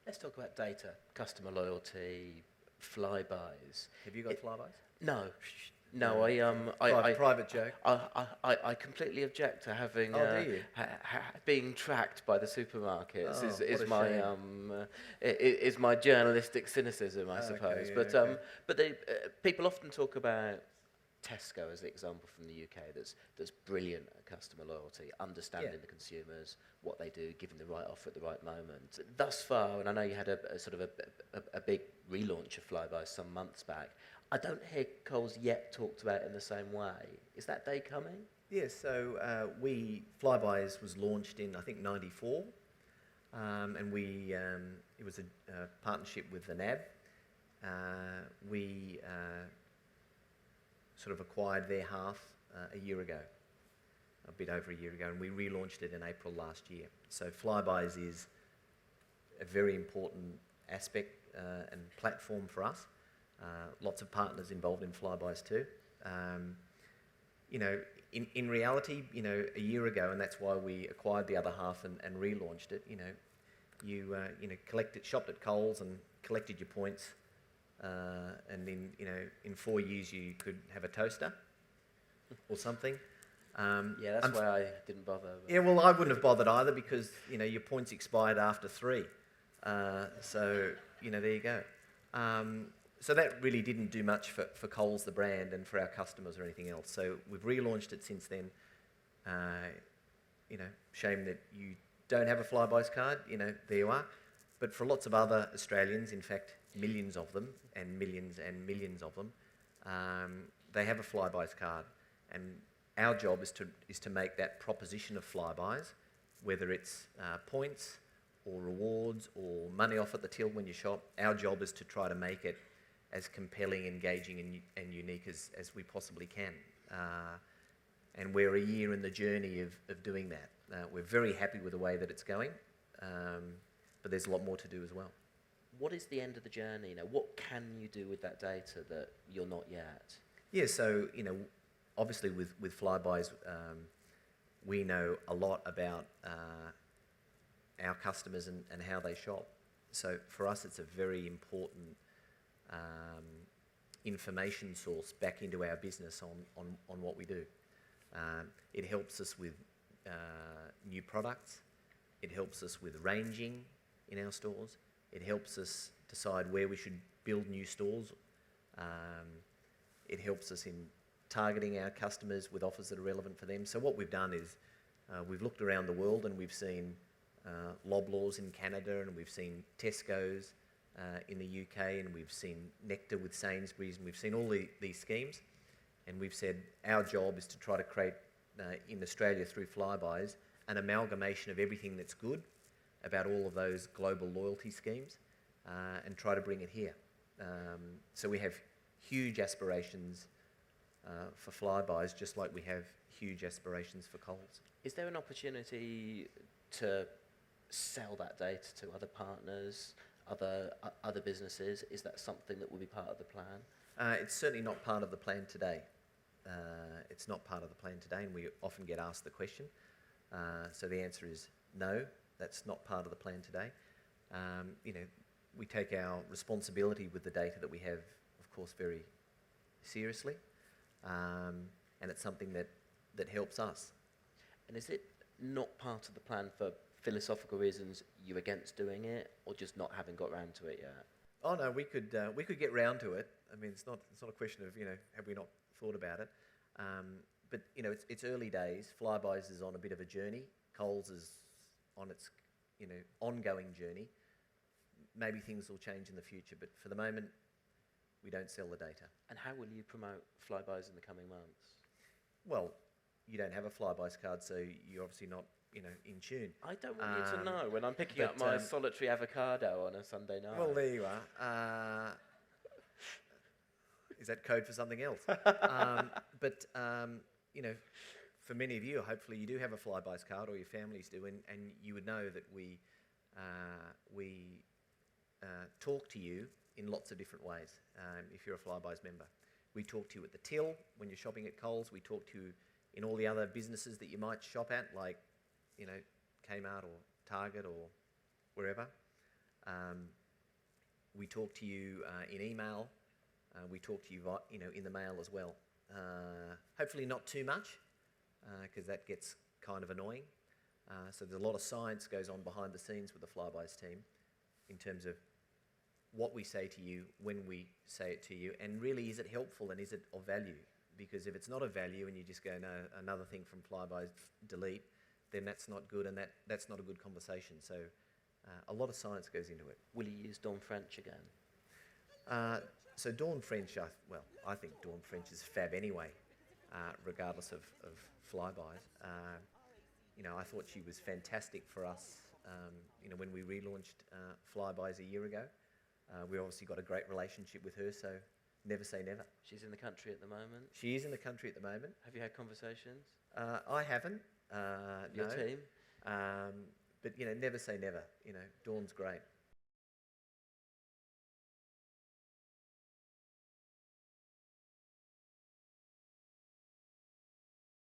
Let's talk about data, customer loyalty, FlyBuys. Have you got FlyBuys? No, no, No. Private joke. I completely object to having Oh, do you? being tracked by the supermarkets. Oh, what Is a my shame. is my journalistic cynicism, I Okay, suppose. yeah, But okay. people often talk about Tesco as the example from the UK that's brilliant at customer loyalty, understanding Yeah. the consumers, what they do, giving the right offer at the right moment. Thus far, and I know you had a sort of a big relaunch of Flybuys some months back, I don't hear Coles yet talked about in the same way. Is that day coming? Yeah, so FlyBuys was launched in, I think, 94, and it was a partnership with the NAB. We sort of acquired their half a year ago, a bit over a year ago, and we relaunched it in April last year. So FlyBuys is a very important aspect and platform for us. Lots of partners involved in FlyBuys too. You know, in reality, you know, a year ago, and that's why we acquired the other half and relaunched it. You shopped at Coles and collected your points, and in 4 years you could have a toaster or something. Yeah, that's why I didn't bother. Yeah, well, I wouldn't have bothered either because your points expired after 3. So there you go. So that really didn't do much for Coles, the brand, and for our customers or anything else. So we've relaunched it since then. Shame that you don't have a FlyBuys card. There you are. But for lots of other Australians, in fact, millions of them, and millions of them, they have a FlyBuys card. And our job is to make that proposition of FlyBuys, whether it's points or rewards or money off at the till when you shop. Our job is to try to make it as compelling, engaging and unique as we possibly can. And we're a year in the journey of doing that. We're very happy with the way that it's going, but there's a lot more to do as well. What is the end of the journey? What can you do with that data that you're not yet? Yeah, so obviously with FlyBuys, we know a lot about our customers and how they shop. So for us, it's a very important information source back into our business on what we do. It helps us with new products. It helps us with ranging in our stores. It helps us decide where we should build new stores. It helps us in targeting our customers with offers that are relevant for them. So what we've done is we've looked around the world and we've seen Loblaws in Canada, and we've seen Tesco's in the UK, and we've seen Nectar with Sainsbury's, and we've seen all these schemes, and we've said our job is to try to create in Australia through FlyBuys an amalgamation of everything that's good about all of those global loyalty schemes, and try to bring it here. So we have huge aspirations for FlyBuys, just like we have huge aspirations for Coles. Is there an opportunity to sell that data to other partners, other businesses? Is that something that will be part of the plan? It's certainly not part of the plan today. It's not part of the plan today, and we often get asked the question. So the answer is no, that's not part of the plan today. We take our responsibility with the data that we have, of course, very seriously, and it's something that helps us. And is it not part of the plan for philosophical reasons you're against doing it, or just not having got round to it yet? Oh no, we could get round to it. I mean, it's not a question of have we not thought about it. But it's early days. FlyBuys is on a bit of a journey. Coles is on its ongoing journey. Maybe things will change in the future, but for the moment, we don't sell the data. And how will you promote FlyBuys in the coming months? Well, you don't have a FlyBuys card, so you're obviously not in tune. I don't want you to know when I'm picking up my solitary avocado on a Sunday night. Well, there you are. Is that code for something else? For many of you, hopefully you do have a FlyBuys card, or your families do, and you would know that we talk to you in lots of different ways. If you're a FlyBuys member, we talk to you at the till when you're shopping at Coles. We talk to you in all the other businesses that you might shop at, like Kmart or Target or wherever. We talk to you in email. We talk to you, in the mail as well. Hopefully not too much, because that gets kind of annoying. So there's a lot of science goes on behind the scenes with the FlyBuys team in terms of what we say to you, when we say it to you, and really is it helpful and is it of value? Because if it's not of value and you just go, no, another thing from FlyBuys, delete, then that's not good, and that's not a good conversation. So a lot of science goes into it. Will you use Dawn French again? So Dawn French, I think Dawn French is fab anyway, regardless of FlyBuys. I thought she was fantastic for us, when we relaunched FlyBuys a year ago. We obviously got a great relationship with her, so never say never. She's in the country at the moment. She is in the country at the moment. Have you had conversations? I haven't. Your no. team? But never say never. Dawn's great.